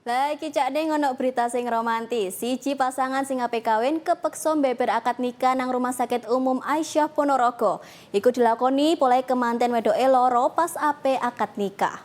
Lagi cak deh ngono berita sing romantis. Siji pasangan sing ape kawin kepeksa beber akad nikah nang Rumah Sakit Umum Aisyah Ponorogo. Iku dilakoni mulai kemanten wedoke loro pas ape akad nikah.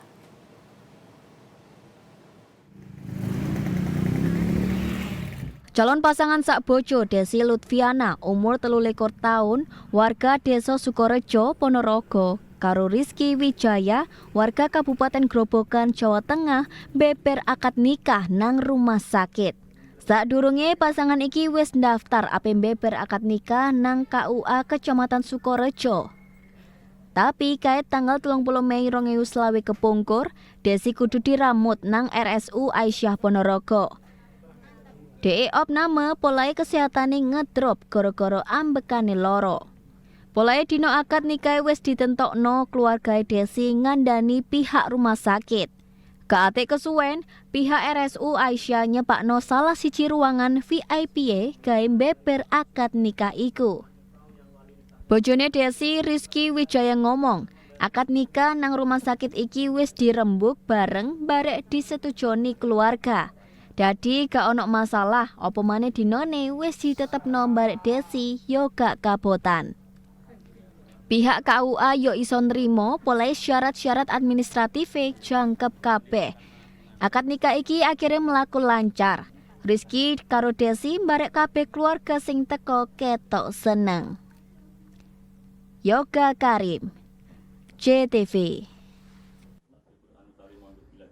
Calon pasangan sak bojo Desi Lutfiana umur 23 tahun, warga Desa Sukorejo, Ponorogo, karo Rizky Wijaya, warga Kabupaten Grobogan, Jawa Tengah, beber akad nikah nang rumah sakit. Sadurunge pasangan iki wis ndaftar ape beber akad nikah nang KUA Kecamatan Sukorejo. Tapi kait tanggal 30 Mei 2020 kepungkur, Desi kudu diramut nang RSU Aisyah Ponorogo. DE opname polai kesehatane ngedrop gara-gara ambekane loro. Polai dino akad nikah wis ditentokno keluarga Desi ngandani pihak rumah sakit. Kaate kesuwen, pihak RSU Aisyah nyepakno salah siji ruangan VIP gawe beber akad nikah iku. Bojone Desi, Rizky Wijaya ngomong, akad nikah nang rumah sakit iki wis dirembuk bareng barek disetujoni keluarga. Dadi gak ono masalah, opo maneh dinone wis ditetepno barek Desi yo gak kabotan. Pihak KUA yo iso nrimo polai syarat-syarat administratif jangkep kabeh. Akad nikah iki akhirnya mlaku lancar. Rizky karo Desi barek kabeh keluarga sing teko ketok seneng. Yoga Karim, JTV.